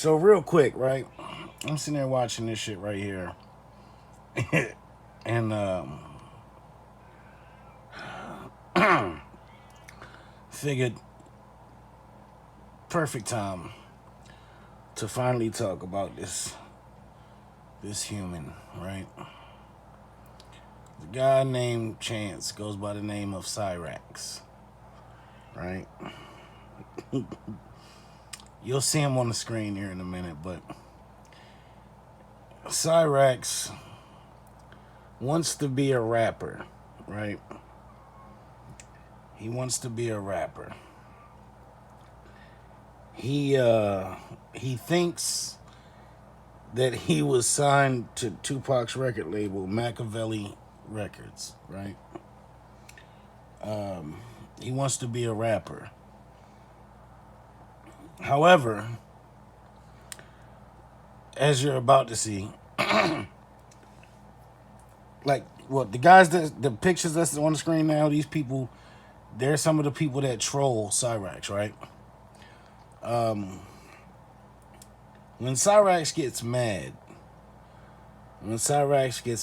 So real quick, right? I'm sitting there watching this shit right here, and figured perfect time to finally talk about this human, right? The guy named Chance goes by the name of Cyraxx, right? You'll see him on the screen here in a minute, but Cyraxx wants to be a rapper, right? He wants to be a rapper. He thinks that he was signed to Tupac's record label, Machiavelli Records, right? He wants to be a rapper. However, as you're about to see, like what the guys the pictures that's on the screen now, these people, they're some of the people that troll Cyraxx, right? When Cyraxx gets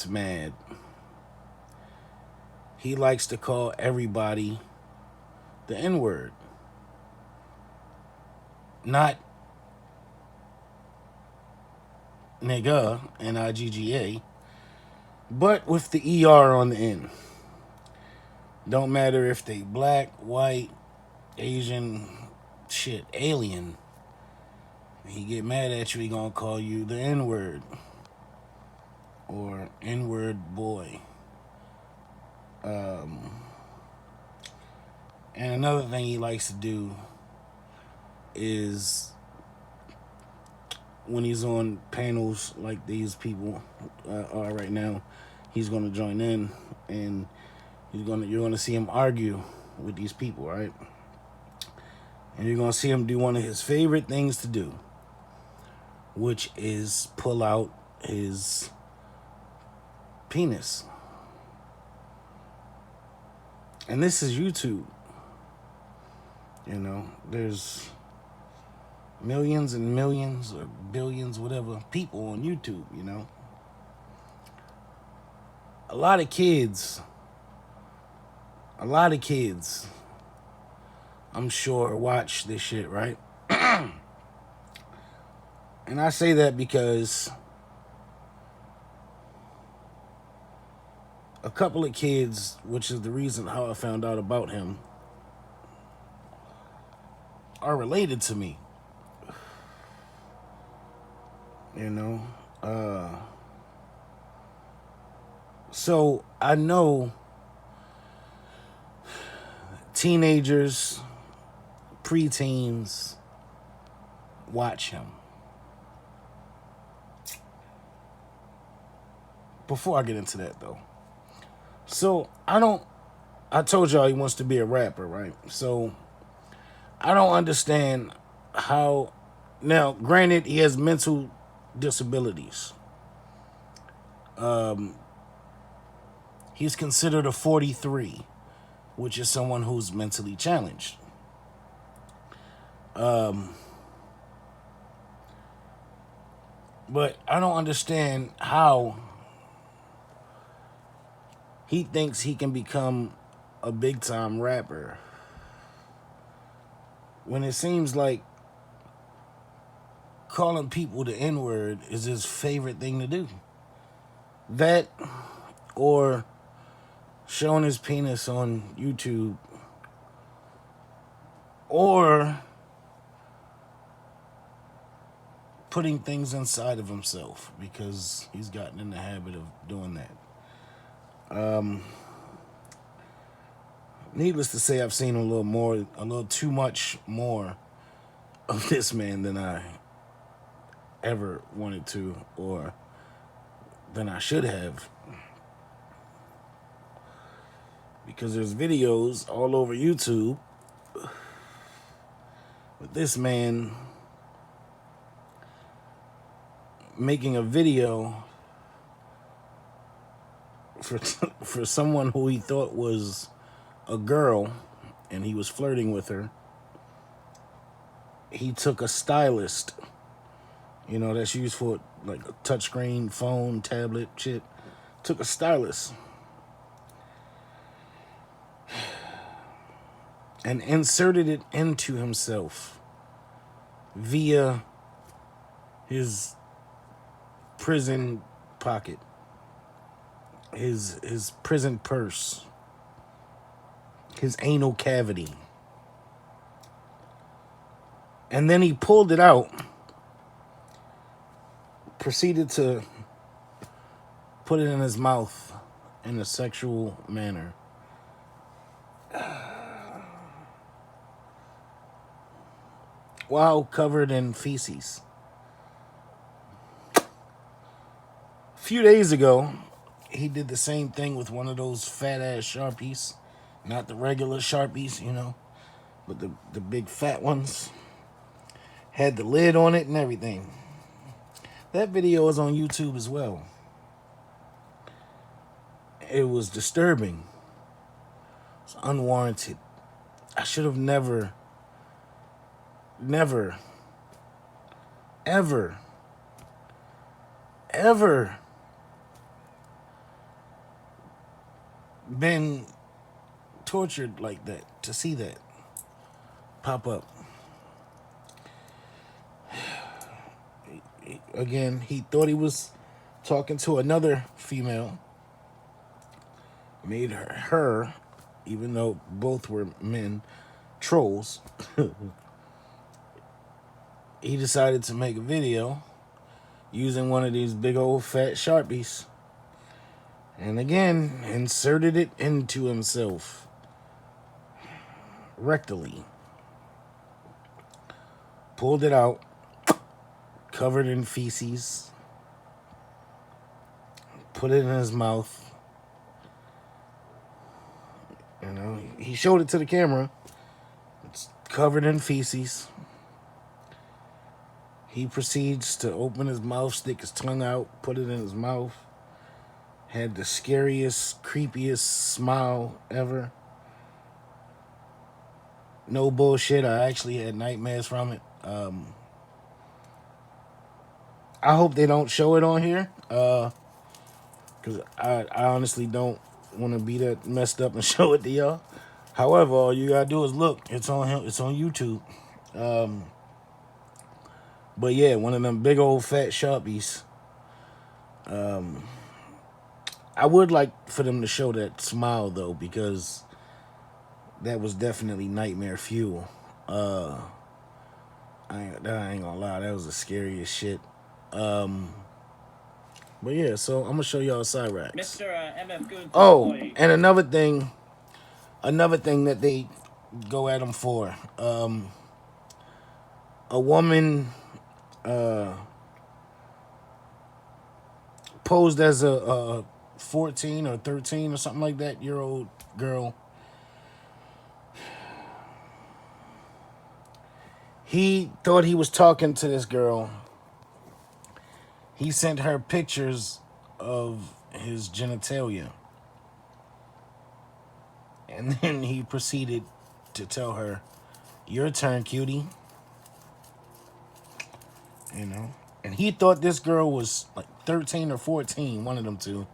mad, he likes to call everybody the N-word. Not nigga, N-I-G-G-A, but with the ER on the end. Don't matter if they black, white, Asian, shit, alien. He get mad at you, he gonna call you the N-word. Or N-word boy. And another thing he likes to do is when he's on panels like these people are right now, he's gonna join in and you're gonna see him argue with these people, right? And you're gonna see him do one of his favorite things to do, which is pull out his penis. And this is YouTube. You know, there's millions and millions or billions, whatever, people on YouTube, you know. A lot of kids, I'm sure, watch this shit, right? And I say that because a couple of kids, which is the reason how I found out about him, are related to me. You know? So I know teenagers, preteens watch him. Before I get into that, though. So I told y'all he wants to be a rapper, right? So I don't understand how. Now, granted, he has mental disabilities. He's considered a 43, which is someone who's mentally challenged. But I don't understand how he thinks he can become a big-time rapper when it seems like calling people the N-word is his favorite thing to do. That, or showing his penis on YouTube, or putting things inside of himself, because he's gotten in the habit of doing that. Needless to say, I've seen a little too much more of this man than I ever wanted to, or than I should have. Because there's videos all over YouTube with this man making a video for someone who he thought was a girl, and he was flirting with her. He took a stylist You know, that's used for like a touchscreen, phone, tablet, shit. Took a stylus and inserted it into himself via his prison pocket, his prison purse, his anal cavity. And then he pulled it out, proceeded to put it in his mouth in a sexual manner. While covered in feces. A few days ago, he did the same thing with one of those fat ass Sharpies. Not the regular Sharpies, you know, but the big fat ones. Had the lid on it and everything. That video is on YouTube as well. It was disturbing. It's unwarranted. I should have never, ever been tortured like that, to see that pop up. Again, he thought he was talking to another female. Made her, even though both were men, trolls. He decided to make a video using one of these big old fat Sharpies. And again, inserted it into himself. Rectally. Pulled it out. Covered in feces. Put it in his mouth. You know, he showed it to the camera. It's covered in feces. He proceeds to open his mouth, stick his tongue out, put it in his mouth. Had the scariest, creepiest smile ever. No bullshit, I actually had nightmares from it. I hope they don't show it on here. Because I honestly don't want to be that messed up and show it to y'all. However, all you gotta do is look. It's on him. It's on YouTube. But yeah, one of them big old fat Sharpies. I would like for them to show that smile though, because that was definitely nightmare fuel. I ain't gonna lie, that was the scariest shit. But yeah, so I'm gonna show y'all Cyraxx. Mr. MF Goon. Oh, and another thing that they go at him for. A woman posed as a 14 or 13 or something like that year old girl. He thought he was talking to this girl. He sent her pictures of his genitalia. And then he proceeded to tell her, "Your turn, cutie." You know? And he thought this girl was like 13 or 14, one of them two.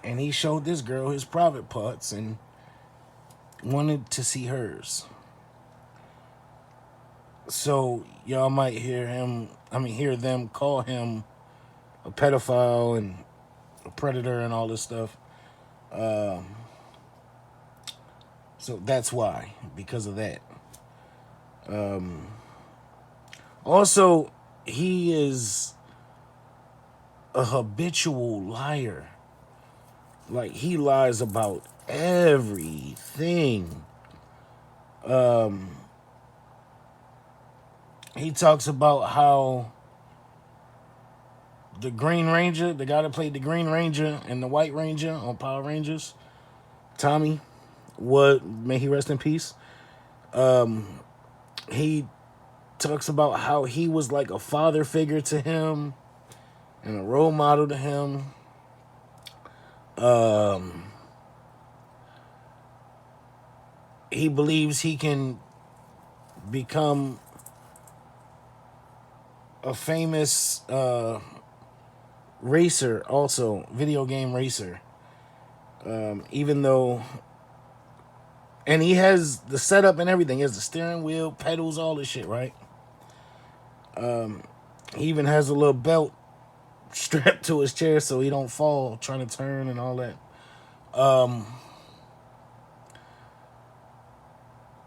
And he showed this girl his private parts and wanted to see hers. So y'all might hear them call him a pedophile and a predator and all this stuff. So that's why, because of that. Also, he is a habitual liar. Like, he lies about everything. He talks about how the Green Ranger, the guy that played the Green Ranger and the White Ranger on Power Rangers, Tommy, may he rest in peace. He talks about how he was like a father figure to him and a role model to him. He believes he can become a famous racer, also video game racer. Even though, and he has the setup and everything. He has the steering wheel, pedals, all this shit, right? He even has a little belt strapped to his chair so he don't fall trying to turn and all that.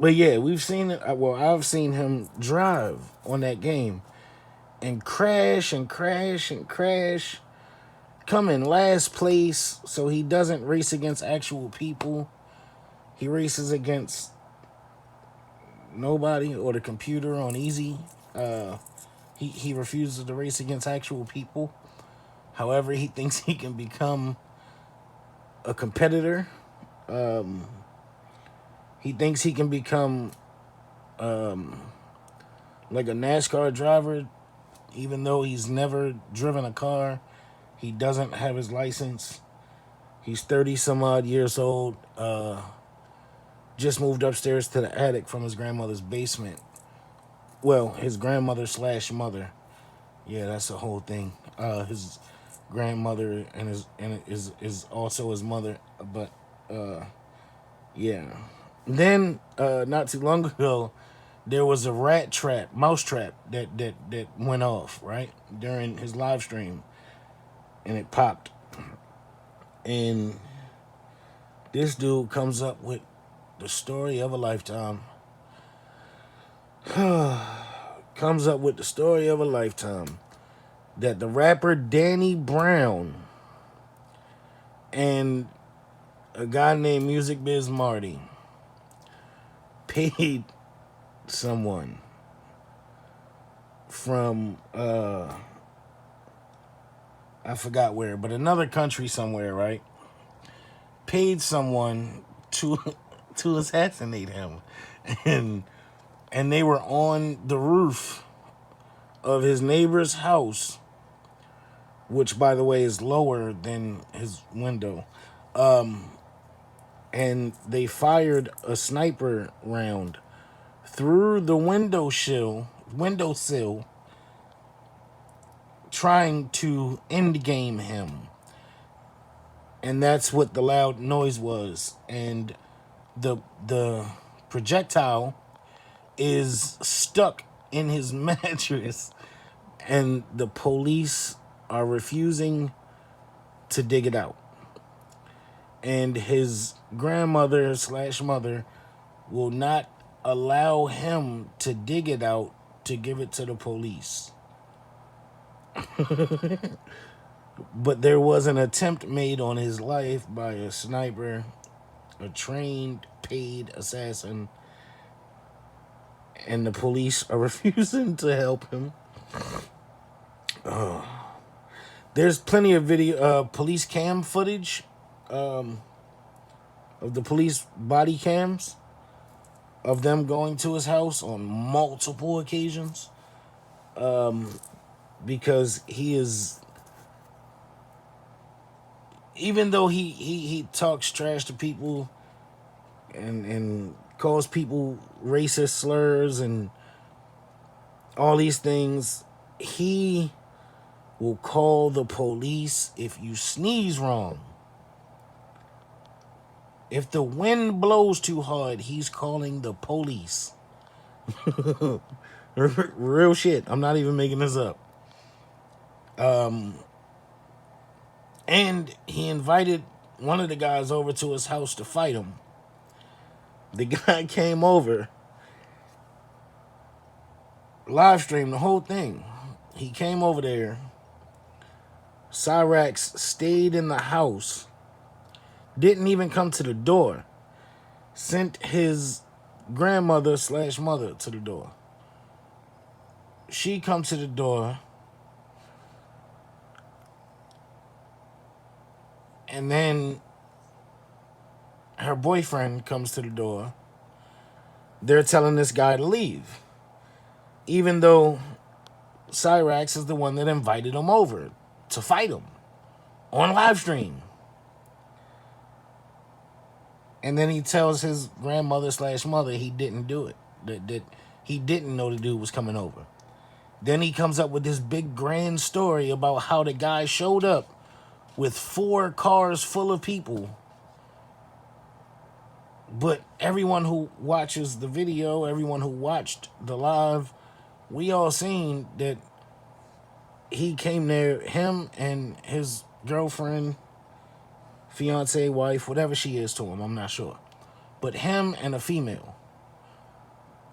But yeah, we've seen it. Well, I've seen him drive on that game and crash and crash and crash, come in last place. So he doesn't race against actual people. He races against nobody or the computer on easy. He refuses to race against actual people. However, he thinks he can become a competitor. He thinks he can become like a NASCAR driver, even though he's never driven a car. He doesn't have his license. He's 30 some odd years old. Just moved upstairs to the attic from his grandmother's basement. Well, his grandmother / mother. Yeah, that's the whole thing. His grandmother is also his mother. But yeah. Then not too long ago, there was a mouse trap that went off, right, during his live stream, and it popped. And this dude comes up with the story of a lifetime. Comes up with the story of a lifetime. That the rapper Danny Brown and a guy named Music Biz Marty paid someone from I forgot where, but another country somewhere, right? Paid someone to to assassinate him. And they were on the roof of his neighbor's house, which by the way is lower than his window. And they fired a sniper round through the windowsill, trying to end game him. And that's what the loud noise was. And the projectile is stuck in his mattress, and the police are refusing to dig it out. And his grandmother / mother will not allow him to dig it out to give it to the police. But there was an attempt made on his life by a sniper, a trained, paid assassin, and the police are refusing to help him. There's plenty of video, police cam footage of the police body cams of them going to his house on multiple occasions, because he is, even though he talks trash to people and calls people racist slurs and all these things, he will call the police if you sneeze wrong. If the wind blows too hard, he's calling the police. Real shit. I'm not even making this up. And he invited one of the guys over to his house to fight him. The guy came over, live streamed the whole thing. He came over there. Cyraxx stayed in the house, didn't even come to the door, sent his grandmother / mother to the door. She comes to the door, and then her boyfriend comes to the door. They're telling this guy to leave, even though Cyraxx is the one that invited him over to fight him on live stream. And then he tells his grandmother / mother he didn't do it. That he didn't know the dude was coming over. Then he comes up with this big grand story about how the guy showed up with 4 cars full of people. But everyone who watches the video, everyone who watched the live, we all seen that he came there, him and his girlfriend, fiance, wife, whatever she is to him, I'm not sure. But him and a female.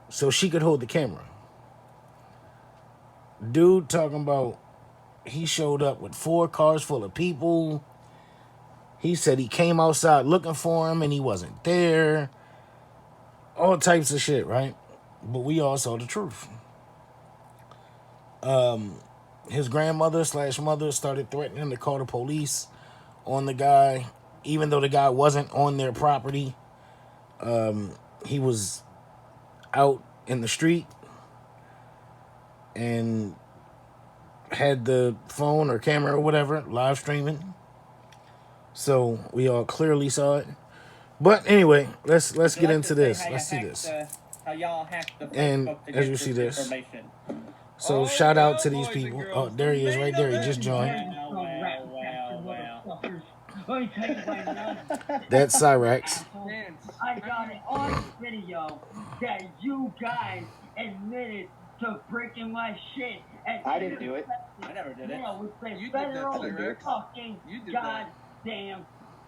So she could hold the camera. Dude talking about he showed up with 4 cars full of people. He said he came outside looking for him and he wasn't there. All types of shit, right? But we all saw the truth. His grandmother / mother started threatening to call the police on the guy, even though the guy wasn't on their property. He was out in the street and had the phone or camera or whatever live streaming. So we all clearly saw it. But anyway, let's get into this. Let's see this. How y'all hacked the And Facebook to as get you see this, information. so shout out to these people. Oh, there he is right there. He just joined. Wow. Let me tell you right now. That's Cyraxx. I got it on video that you guys admitted to breaking my shit. And I didn't do it. I never did it. Yeah, with the You did that, federal Cyraxx. fucking You did that. goddamn.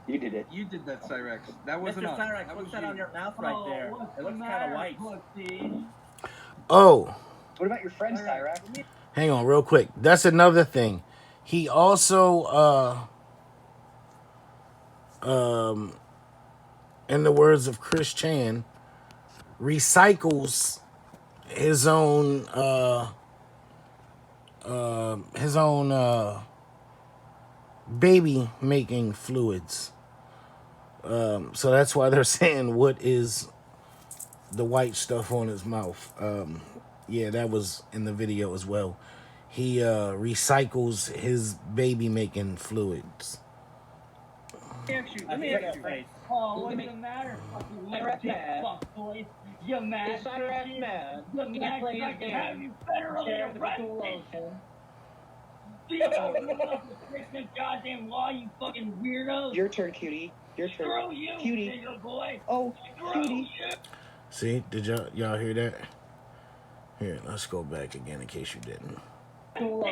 You did it. You did that, Cyraxx. That wasn't Mr. us. Cyraxx, That what's was that you. on your mouth right there? What's It the looks kind matter, of white. pussy? Oh, What about your friend, Cyraxx? hang on real quick. That's another thing. He also, in the words of Chris Chan, recycles his own, baby making fluids. So that's why they're saying, what is the white stuff on his mouth? Yeah, that was in the video as well. He recycles his baby making fluids. Let me ask you, face. Oh, what's the matter? Fucking left fuck boy. You mad? Cyraxx mad. You mad? play I his can game. have you federally arrested. Do you know the Christmas goddamn law, you fucking weirdos? Your turn, cutie. Your turn. Screw you, Cutie. nigga boy. Oh, Screw cutie. you. See, did y'all hear that? Here, let's go back again in case you didn't. Do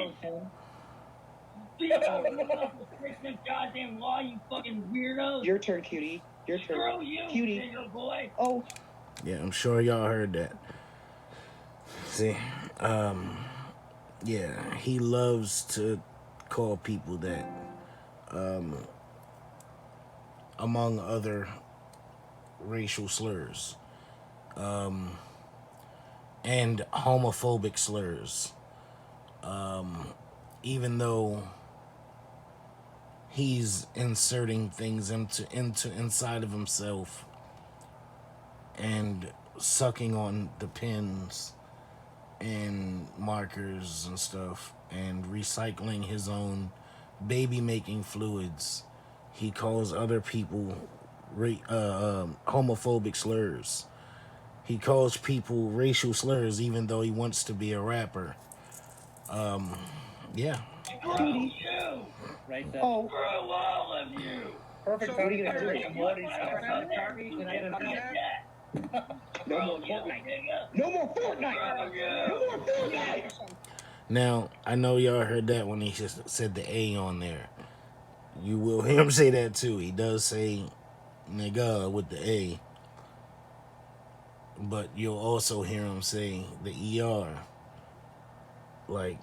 you know the Christmas goddamn law, you fucking weirdos? Your turn, cutie. Your turn. Screw you, Cutie. nigga boy. Oh. Yeah, I'm sure y'all heard that. See, yeah, he loves to call people that, among other racial slurs, and homophobic slurs, even though he's inserting things into inside of himself and sucking on the pens and markers and stuff and recycling his own baby making fluids. He calls other people homophobic slurs. He calls people racial slurs even though he wants to be a rapper. Yeah. Screw you. Right there. Oh. Screw all of you. Perfect. So what are you gonna do? No more Fortnite. No more Fortnite. No more Fortnite. Now, I know y'all heard that when he just said the A on there. You will hear him say that too. He does say nigga with the A. But you'll also hear him say the ER. Like,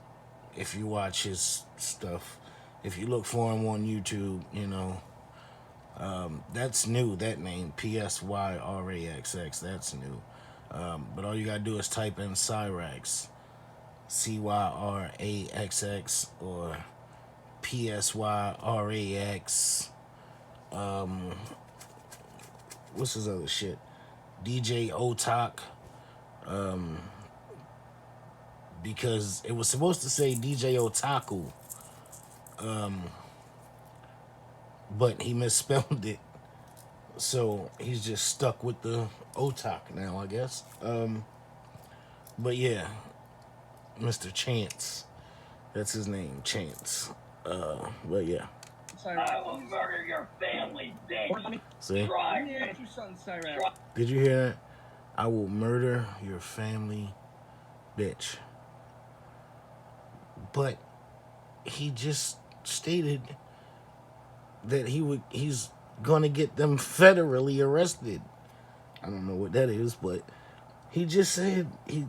if you watch his stuff, if you look for him on YouTube, you know, that's new, that name, Psyraxx, that's new. But all you gotta do is type in Cyraxx, Cyraxx, or Psyrax. What's his other shit? DJ Otak. Because it was supposed to say DJ Otaku. But he misspelled it. So he's just stuck with the Otak now, I guess. But yeah, Mr. Chance. That's his name, Chance. But yeah. I will murder your family, bitch. See? Let me ask you something, Cyraxx. Did you hear that? I will murder your family, bitch. But he just stated that he's gonna get them federally arrested. I don't know what that is, but he just said he.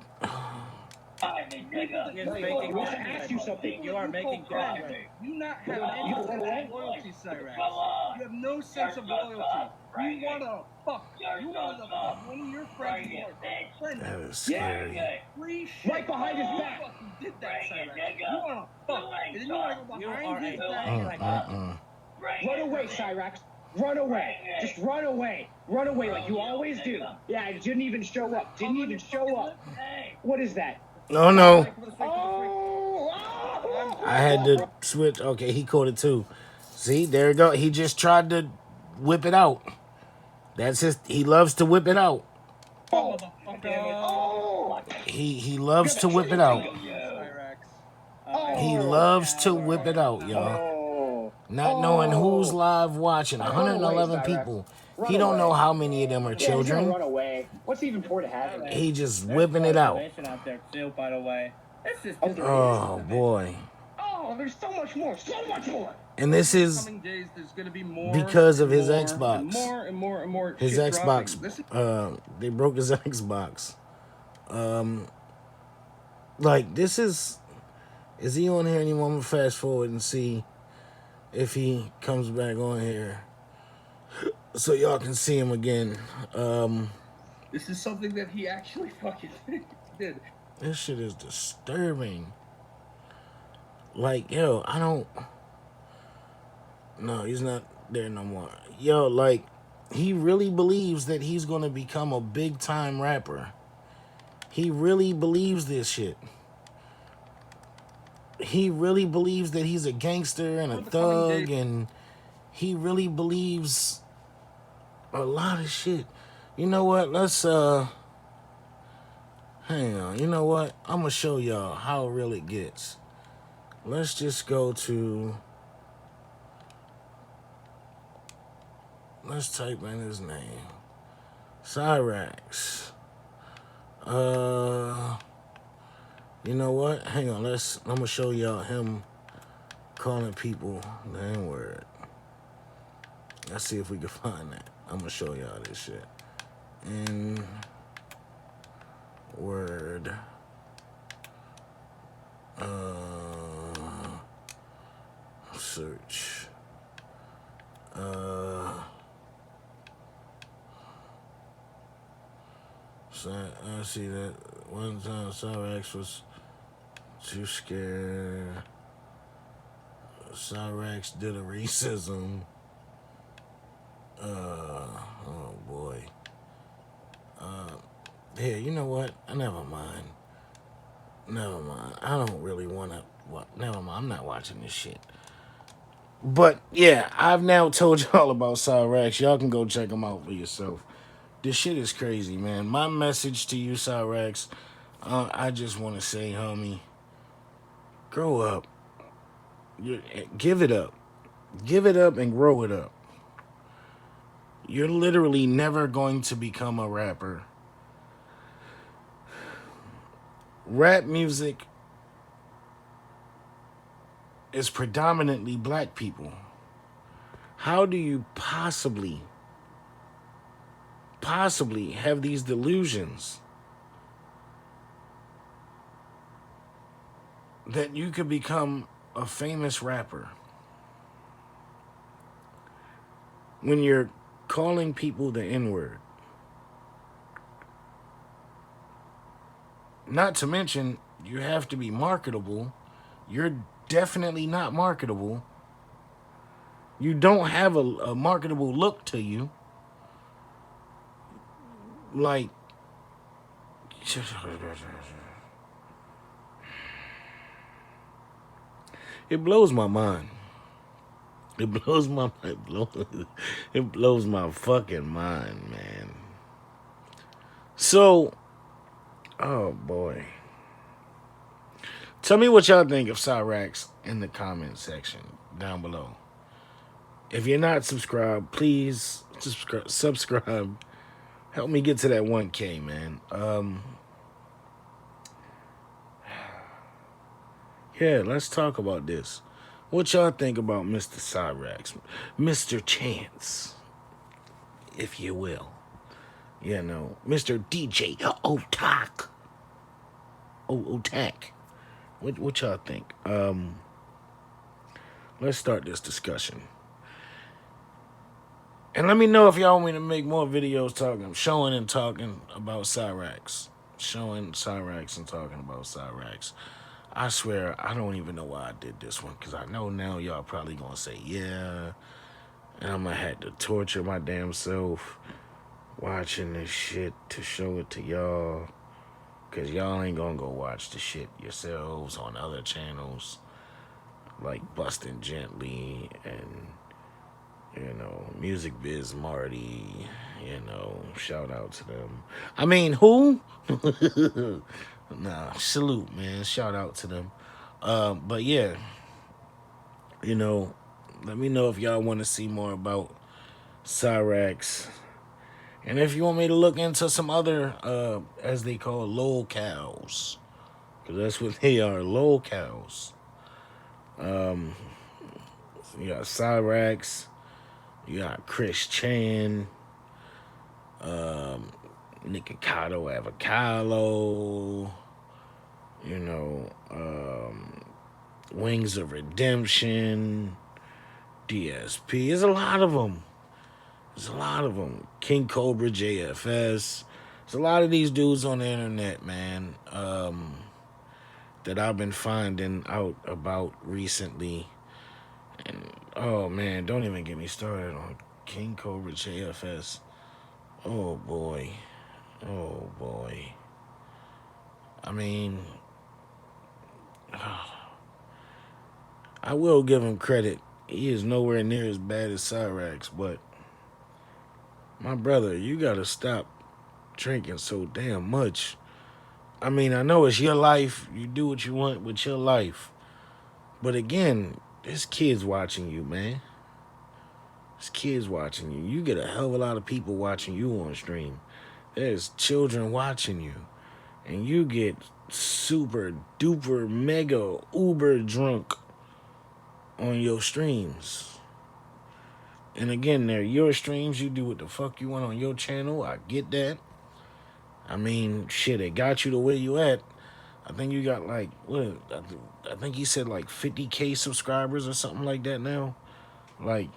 You're making I ask you something. You are making Friends, progress. you not have any run away? loyalty, Cyraxx. You have no sense of loyalty. You wanna fuck. You wanna fuck one of your friends' wife. That is scary. Free shit. Right behind his back. You fucking did that, Cyraxx. You wanna fuck. And then you wanna go You are behind his a back. Run away, Cyraxx. Run away. Just run away. Run away like you always do. Yeah, it didn't even show up. Didn't even show up. What is that? Oh no! Oh! I had to switch. Okay, he caught it too. See, there you go. He just tried to whip it out. That's his. He loves to whip it out. Oh! He loves to whip it out. Cyraxx. He loves to whip it out, y'all. Oh! Not knowing who's live watching. 111 people. He don't know how many of them are Yeah, he's gonna children. run away. What's even for to have him? He just whipping it out. Out there too, by the way. It's just Oh boy! Oh, there's so much more. So much more. And this is Coming days, there's gonna be more because of and his more Xbox. and more and more and more. his shit Xbox. dropping. Listen, They broke his Xbox. Like this is he on here anymore? I'm gonna fast forward and see if he comes back on here, so y'all can see him again. this is something that he actually fucking did. This shit is disturbing. Like, yo, I don't. No, he's not there no more. Yo, like, he really believes that he's gonna become a big time rapper. He really believes this shit. He really believes that he's a gangster and a thug, and he really believes a lot of shit. You know what? Let's hang on. You know what? I'm gonna show y'all how real it gets. Let's just go to. Let's type in his name. Cyraxx. You know what? Hang on. I'm gonna show y'all him calling people the N-word. Let's see if we can find that. I'm gonna show y'all this shit. N-word. Search. So I see that one time Cyraxx was too scared. Cyraxx did a racism. Oh boy. Here, you know what? Never mind. I don't really want to. Never mind. I'm not watching this shit. But yeah, I've now told y'all about Cyraxx. Y'all can go check him out for yourself. This shit is crazy, man. My message to you, Cyraxx, I just want to say, homie, grow up. Give it up. Give it up and grow it up. You're literally never going to become a rapper. Rap music is predominantly black people. How do you possibly have these delusions that you could become a famous rapper when you're calling people the N-word? Not to mention, you have to be marketable. You're definitely not marketable. You don't have a marketable look to you. Like, it blows my mind. It blows my fucking mind, man. So, oh boy. Tell me what y'all think of Cyraxx in the comment section down below. If you're not subscribed, please subscribe. Help me get to that 1K, man. Yeah, let's talk about this. What y'all think about Mr. Cyraxx? Mr. Chance, if you will. You know, Mr. DJ Otak. Otak. What y'all think? Let's start this discussion. And let me know if y'all want me to make more videos showing and talking about Cyraxx. Showing Cyraxx and talking about Cyraxx. I swear, I don't even know why I did this one, because I know now y'all probably going to say, yeah, and I'm going to have to torture my damn self watching this shit to show it to y'all, because y'all ain't going to go watch the shit yourselves on other channels, like Bustin' Gently and, you know, Music Biz Marty, you know, shout out to them. I mean, who? Nah, salute, man. Shout out to them. But yeah, you know, let me know if y'all want to see more about Cyraxx. And if you want me to look into some other, as they call, locals. Because that's what they are, locals. You got Cyraxx. You got Chris Chan. Nikocado Avocado. You know, Wings of Redemption, DSP. There's a lot of them. There's a lot of them. King Cobra Jfs. There's a lot of these dudes on the internet, man, that I've been finding out about recently. And, oh, man, don't even get me started on King Cobra Jfs. Oh, boy. Oh, boy. I mean, I will give him credit. He is nowhere near as bad as Cyraxx, but my brother, you gotta stop drinking so damn much. I mean, I know it's your life. You do what you want with your life. But again, there's kids watching you, man. There's kids watching you. You get a hell of a lot of people watching you on stream. There's children watching you. And you get super duper mega uber drunk on your streams. And again, they're your streams. You do what the fuck you want on your channel. I get that. I mean, shit, it got you to where you at. I think you got like, what? I think he said like 50K subscribers or something like that now. Like,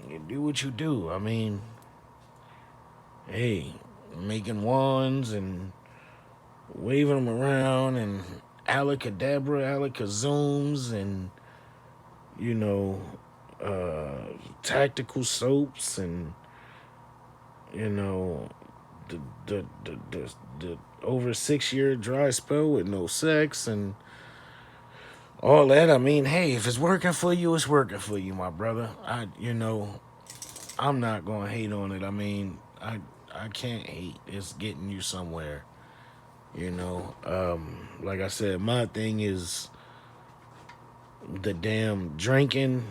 you do what you do. I mean, hey, making wands and waving them around and alakadabra, alakazooms and, you know, tactical soaps and, you know, the over 6 year dry spell with no sex and all that. I mean, hey, if it's working for you, it's working for you, my brother. I'm not gonna hate on it. I mean, I can't hate. It's getting you somewhere. You know, like I said, my thing is the damn drinking.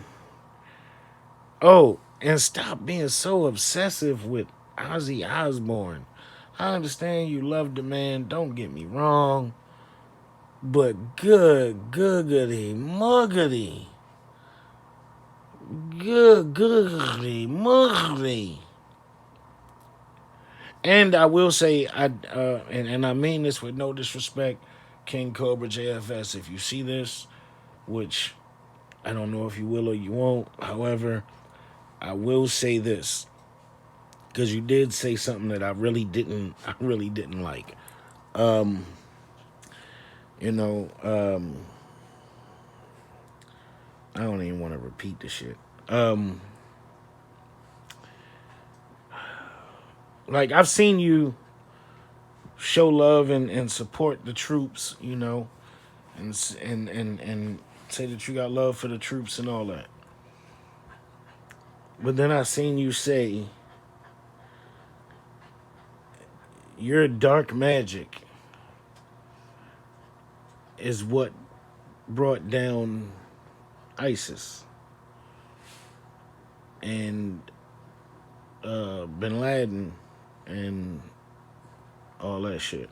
Oh, and stop being so obsessive with Ozzy Osbourne. I understand you love the man, don't get me wrong. But googity muggity. Googity muggity. And I will say, and I mean this with no disrespect, King Cobra JFS, if you see this, which I don't know if you will or you won't. However, I will say this, because you did say something that I really didn't like. You know, I don't even want to repeat the shit. Like, I've seen you show love and support the troops, you know, and say that you got love for the troops and all that. But then I seen you say your dark magic is what brought down ISIS and Bin Laden and all that shit.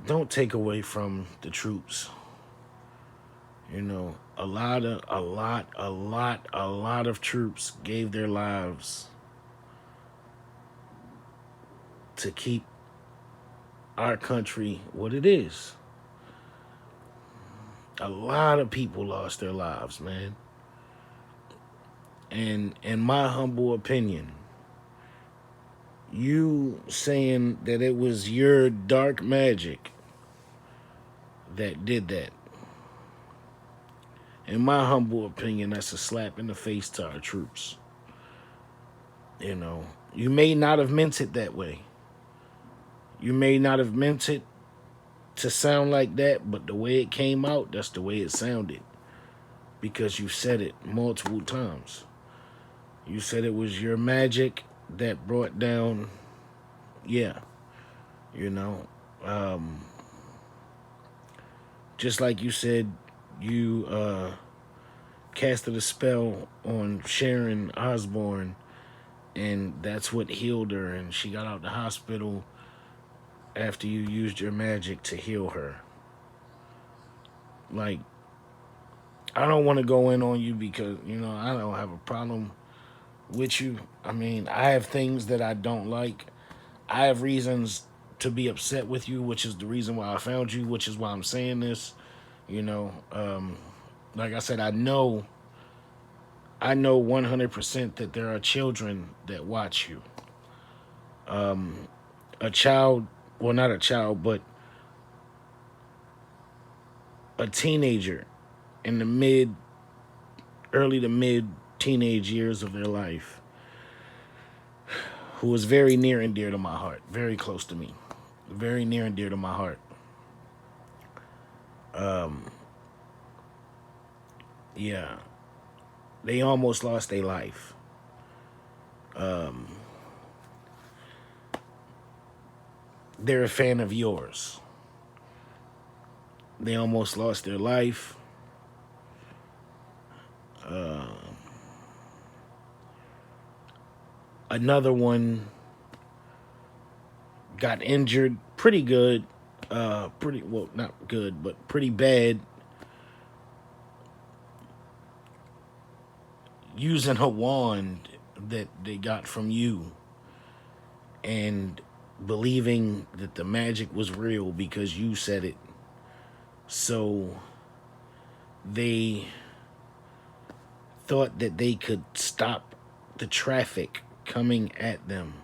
Don't take away from the troops. You know, a lot of troops gave their lives to keep our country what it is. A lot of people lost their lives, man. And in my humble opinion, you saying that it was your dark magic that did that, in my humble opinion, that's a slap in the face to our troops. You know, you may not have meant it that way. You may not have meant it to sound like that, but the way it came out, that's the way it sounded. Because you said it multiple times. You said it was your magic that brought down, yeah, you know. Just like you said, you casted a spell on Sharon Osbourne, and that's what healed her, and she got out the hospital after you used your magic to heal her. Like, I don't want to go in on you because, you know, I don't have a problem with you. I mean, I have things that I don't like. I have reasons to be upset with you, which is the reason why I found you, which is why I'm saying this. You know, like I said, I know 100% that there are children that watch you. A child, well, not a child, but a teenager in the early to mid teenage years of their life, who is very near and dear to my heart, very close to me, very near and dear to my heart. Yeah, they almost lost their life. They're a fan of yours. They almost lost their life. Another one got injured pretty good. Pretty, well, not good, but pretty bad. Using a wand that they got from you and believing that the magic was real because you said it. So they thought that they could stop the traffic coming at them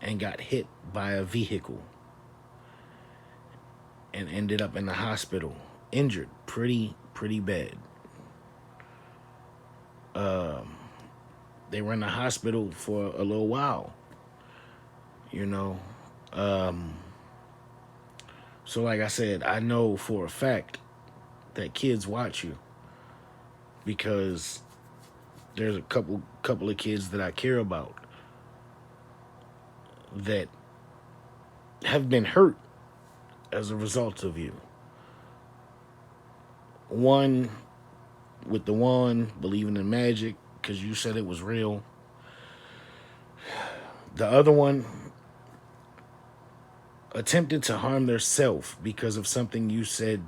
and got hit by a vehicle and ended up in the hospital, injured pretty bad. They were in the hospital for a little while, you know. So like I said, I know for a fact that kids watch you because there's a couple of kids that I care about that have been hurt as a result of you. One with the wand, believing in magic because you said it was real. The other one attempted to harm themselves because of something you said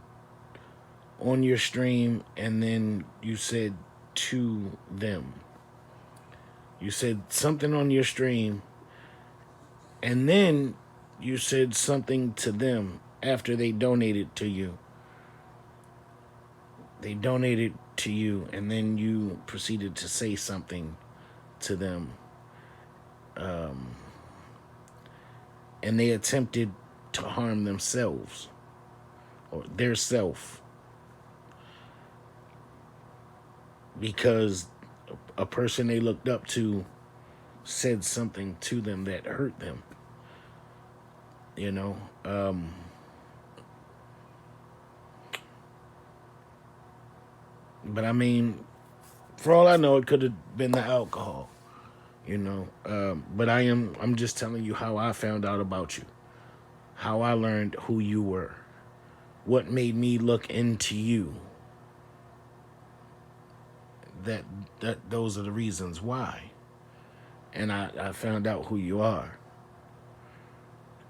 on your stream, and then you said to them. You said something on your stream, and then you said something to them after they donated to you. They donated to you, and then you proceeded to say something to them. And they attempted to harm themselves or their self because a person they looked up to said something to them that hurt them. You know, but I mean, for all I know, it could have been the alcohol, you know. But I'm just telling you how I found out about you. how I learned who you were, what made me look into you. That those are the reasons why. And I found out who you are.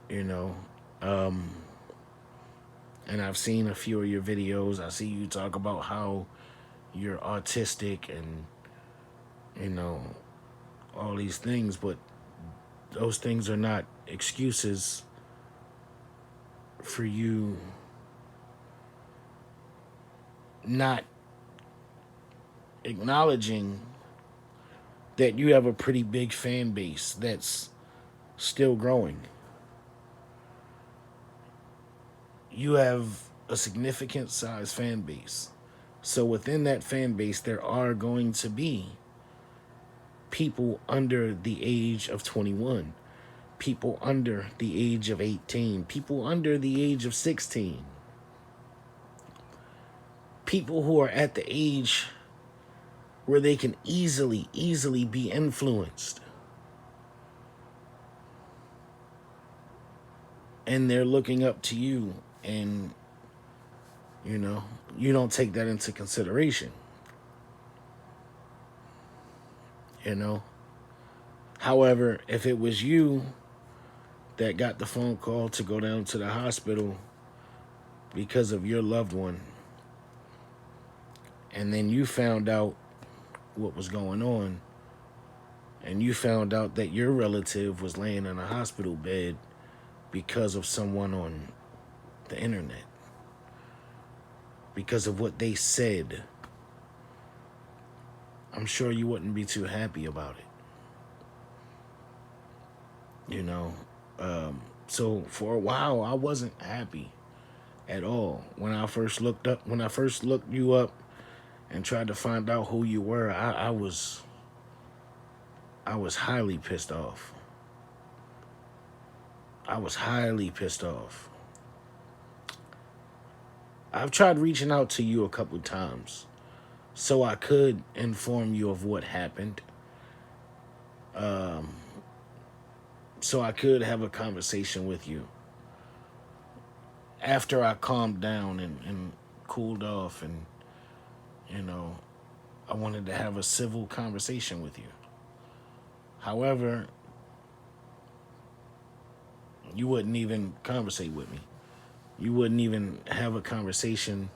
You know. And I've seen a few of your videos. I see you talk about how you're autistic and, you know, all these things, but those things are not excuses for you not acknowledging that you have a pretty big fan base that's still growing. You have a significant size fan base. So within that fan base, there are going to be people under the age of 21, people under the age of 18, people under the age of 16, people who are at the age where they can easily be influenced. And they're looking up to you, and, you know, you don't take that into consideration. You know? However, if it was you that got the phone call to go down to the hospital because of your loved one, and then you found out what was going on, and you found out that your relative was laying in a hospital bed because of someone on the internet, because of what they said, I'm sure you wouldn't be too happy about it. You know? So for a while, I wasn't happy at all. When I first looked you up and tried to find out who you were, I was highly pissed off. I was highly pissed off. I've tried reaching out to you a couple times so I could inform you of what happened. So I could have a conversation with you after I calmed down and cooled off, and, you know, I wanted to have a civil conversation with you. However, you wouldn't even conversate with me. You wouldn't even have a conversation,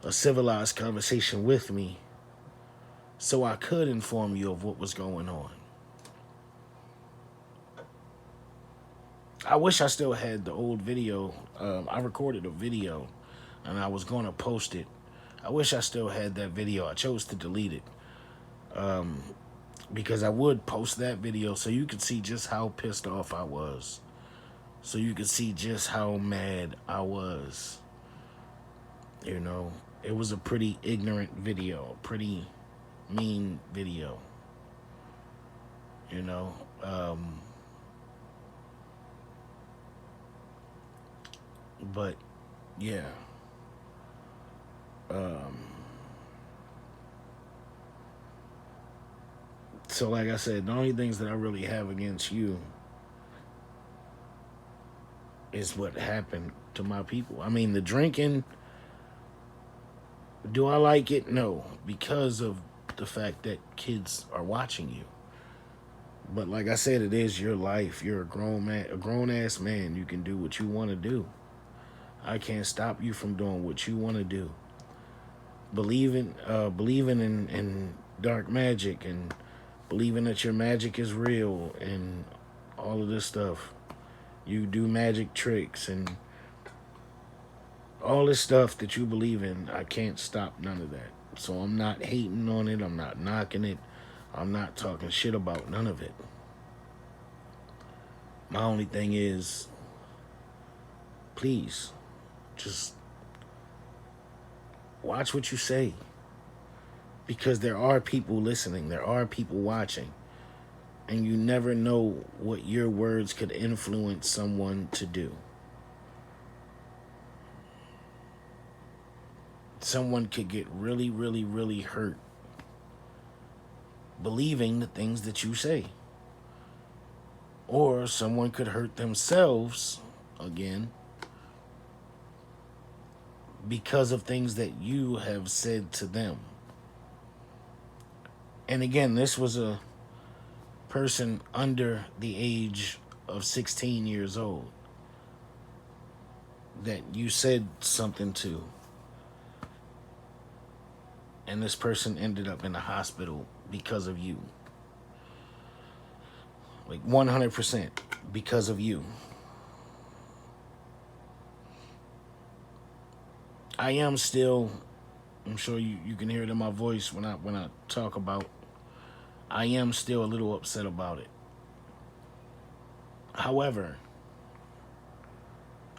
a civilized conversation with me, so I could inform you of what was going on. I wish I still had the old video. I recorded a video and I was going to post it. I wish I still had that video. I chose to delete it because I would post that video so you could see just how pissed off I was. So you could see just how mad I was. You know, it was a pretty ignorant video, pretty mean video. You know, but yeah. So like I said, the only things that I really have against you is what happened to my people. I mean, the drinking, do I like it? No, because of the fact that kids are watching you. But like I said, it is your life. You're a grown man, a grown-ass man. You can do what you want to do. I can't stop you from doing what you want to do. Believing in dark magic and believing that your magic is real and all of this stuff. You do magic tricks and all this stuff that you believe in. I can't stop none of that. So I'm not hating on it. I'm not knocking it. I'm not talking shit about none of it. My only thing is, please, just watch what you say. Because there are people listening. There are people watching. And you never know what your words could influence someone to do. Someone could get really, really, really hurt believing the things that you say. Or someone could hurt themselves again, because of things that you have said to them. And again, this was a person under the age of 16 years old that you said something to. And this person ended up in the hospital because of you. Like 100% because of you. I am still, I'm sure you can hear it in my voice when I talk about, I am still a little upset about it. However,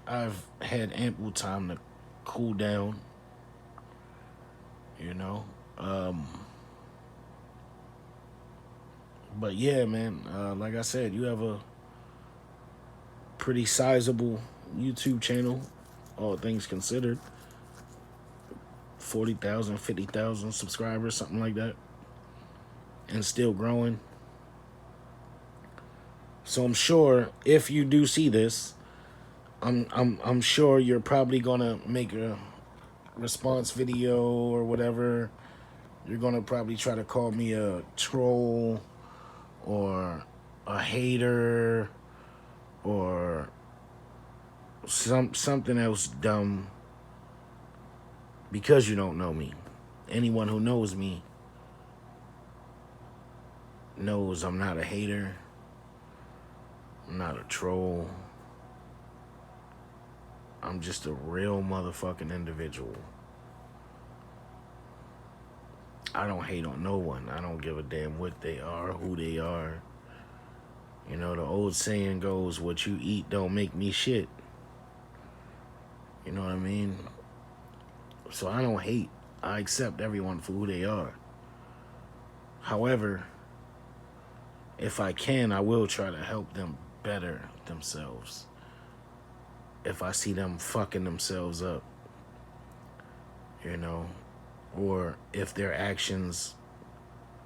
I've had ample time to cool down, you know. But yeah, man, like I said, you have a pretty sizable YouTube channel, all things considered. 40,000, 50,000 subscribers, something like that. And still growing. So I'm sure if you do see this, I'm sure you're probably gonna make a response video or whatever. You're gonna probably try to call me a troll or a hater or something else dumb because you don't know me. Anyone who knows me knows I'm not a hater. I'm not a troll. I'm just a real motherfucking individual. I don't hate on no one. I don't give a damn what they are, who they are. You know, the old saying goes, what you eat don't make me shit. You know what I mean? So I don't hate. I accept everyone for who they are. However, if I can, I will try to help them better themselves. If I see them fucking themselves up, you know, or if their actions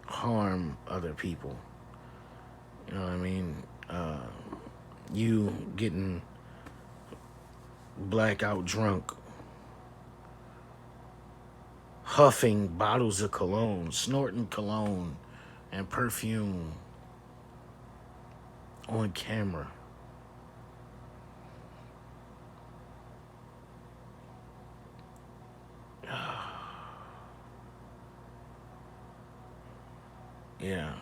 harm other people. You know what I mean? You getting blackout drunk, huffing bottles of cologne, snorting cologne and perfume on camera. Yeah.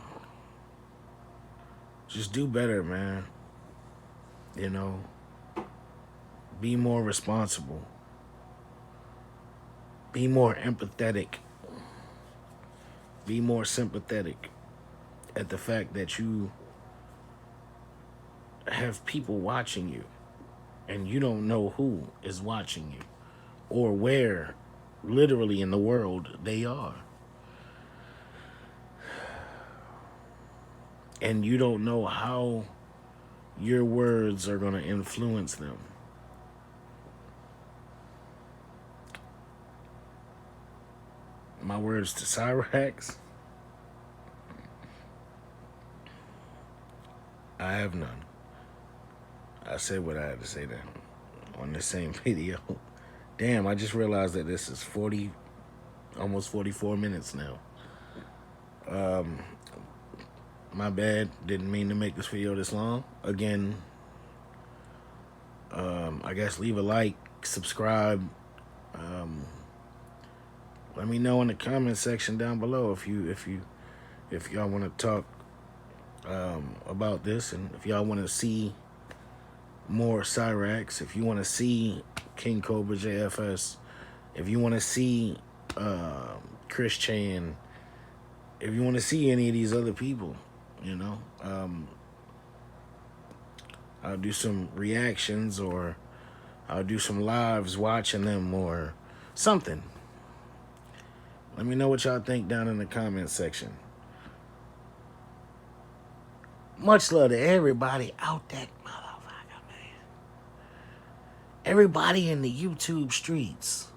Just do better, man. You know, be more responsible. Be more empathetic. Be more sympathetic at the fact that you have people watching you and you don't know who is watching you or where literally in the world they are. And you don't know how your words are going to influence them. My words to Cyraxx, I have none. I said what I had to say then on the same video. Damn, I just realized that this is almost 44 minutes now. My bad. Didn't mean to make this video this long. Again, I guess leave a like, subscribe. Let me know in the comment section down below if y'all want to talk about this, and if y'all want to see more Cyraxx, if you want to see King Cobra Jfs, if you want to see Chris Chan, if you want to see any of these other people, you know, I'll do some reactions or I'll do some lives watching them or something. Let me know what y'all think down in the comment section. Much love to everybody out that motherfucker, man. Everybody in the YouTube streets.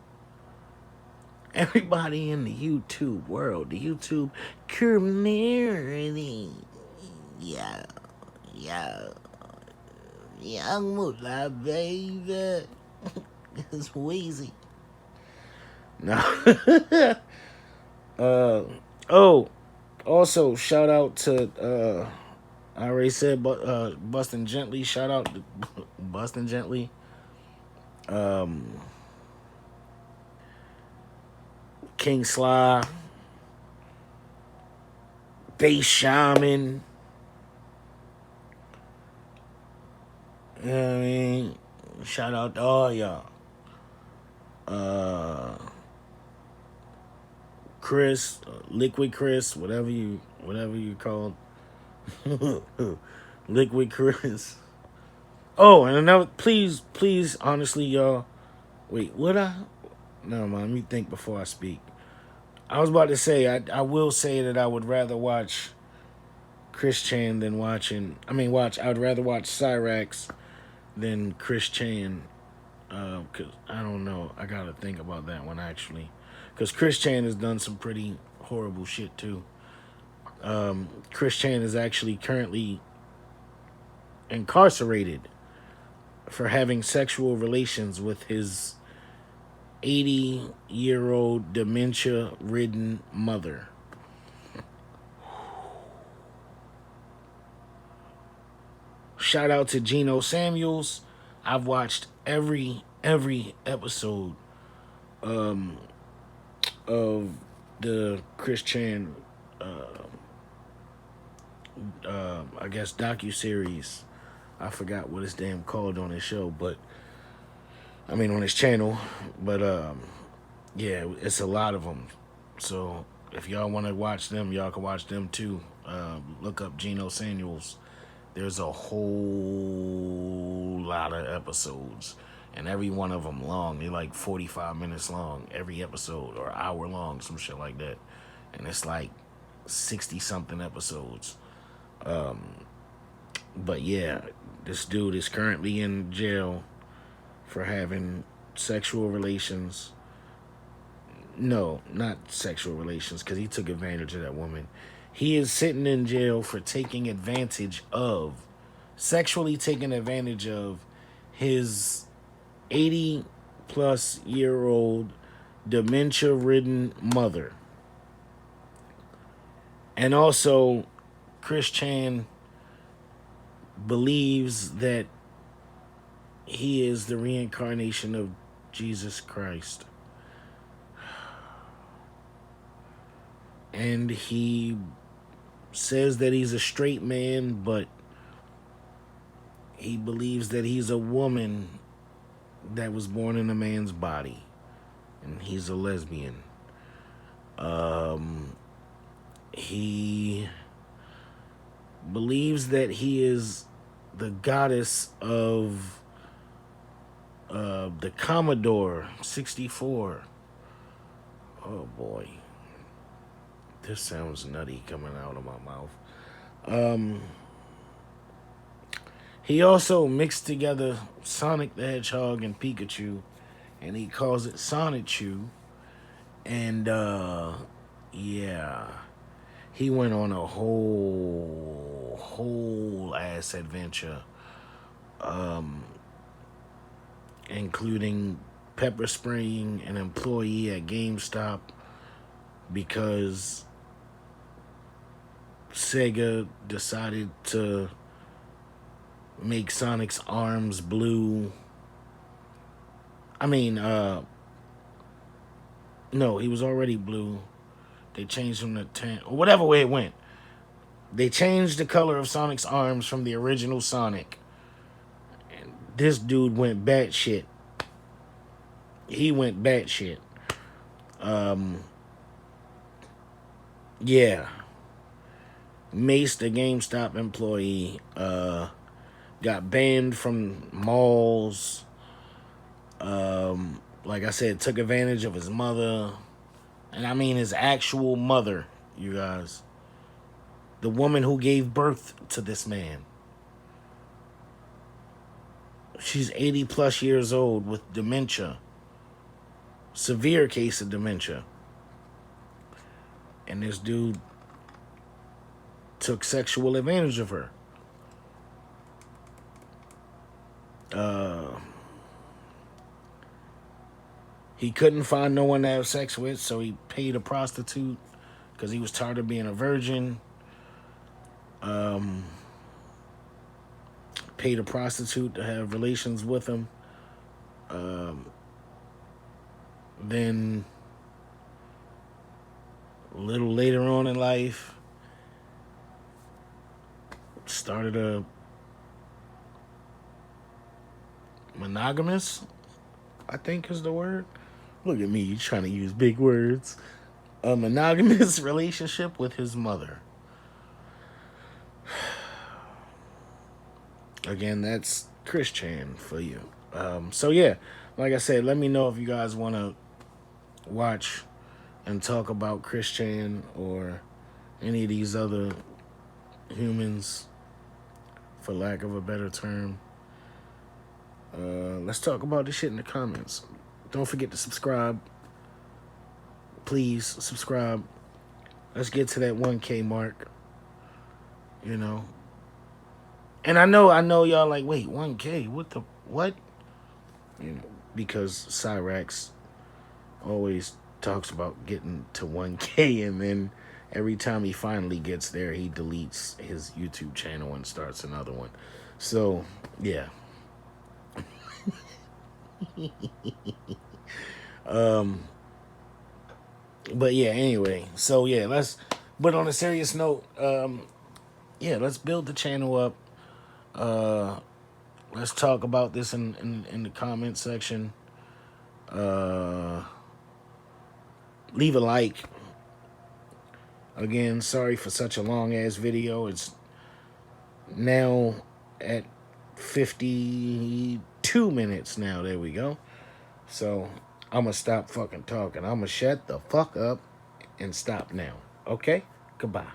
Everybody in the YouTube world. The YouTube community. Yeah. Young Moolah, baby. It's Wheezy. No. Oh, also, shout out to, I already said, Bustin' Gently. Shout out to Bustin' Gently. King Sly. Bass Shaman. You know what I mean? Shout out to all y'all. Chris, Liquid Chris, whatever you call Liquid Chris. Oh, and another, please, honestly, y'all. Wait, would I? No, man, let me think before I speak. I was about to say, I will say that I would rather watch Chris Chan than I'd rather watch Cyraxx than Chris Chan. Cause I don't know. I gotta think about that one actually. Cause Chris Chan has done some pretty horrible shit too. Chris Chan is actually currently incarcerated for having sexual relations with his 80-year-old dementia-ridden mother. Shout out to Geno Samuels. I've watched every episode of the Chris Chan, I guess, docu-series. I forgot what it's damn called on his show, but on his channel. But yeah, it's a lot of them. So if y'all want to watch them, y'all can watch them too. Look up Geno Samuels. There's a whole lot of episodes, and every one of them long. They're like 45 minutes long, every episode, or hour long, some shit like that. And it's like 60-something episodes. But yeah, this dude is currently in jail for having sexual relations. No, not sexual relations, because he took advantage of that woman. He is sitting in jail for sexually taking advantage of his 80-plus-year-old dementia-ridden mother. And also, Chris Chan believes that he is the reincarnation of Jesus Christ. And he says that he's a straight man, but he believes that he's a woman that was born in a man's body. And he's a lesbian. He believes that he is the goddess of the Commodore 64. Oh boy. This sounds nutty coming out of my mouth. He also mixed together Sonic the Hedgehog and Pikachu, and he calls it Sonichu. And yeah, he went on a whole ass adventure, including pepper spraying an employee at GameStop because Sega decided to make Sonic's arms blue. No, he was already blue. They changed him to tan, or whatever way it went. They changed the color of Sonic's arms from the original Sonic. And this dude went batshit. He went batshit. Yeah. Maced a GameStop employee. Got banned from malls. Like I said, took advantage of his mother. And I mean his actual mother, you guys. The woman who gave birth to this man. She's 80 plus years old with dementia. Severe case of dementia. And this dude took sexual advantage of her. He couldn't find no one to have sex with, so he paid a prostitute because he was tired of being a virgin. Paid a prostitute to have relations with him. Then a little later on in life, started a monogamous, I think is the word. Look at me, you trying to use big words. A monogamous relationship with his mother. Again, that's Chris Chan for you. So yeah, like I said, let me know if you guys want to watch and talk about Chris Chan or any of these other humans, for lack of a better term. Let's talk about this shit in the comments. Don't forget to subscribe. Please subscribe. Let's get to that 1K mark. You know. And I know y'all like, wait, 1K? What? You know, because Cyraxx always talks about getting to 1K, and then every time he finally gets there, he deletes his YouTube channel and starts another one. So, yeah. But yeah, anyway. So yeah, but on a serious note, yeah, let's build the channel up. Let's talk about this in the comment section. Leave a like. Again, sorry for such a long ass video. It's now at 52 minutes now. There we go. So I'm gonna stop fucking talking. I'm gonna shut the fuck up and stop now. Okay? Goodbye.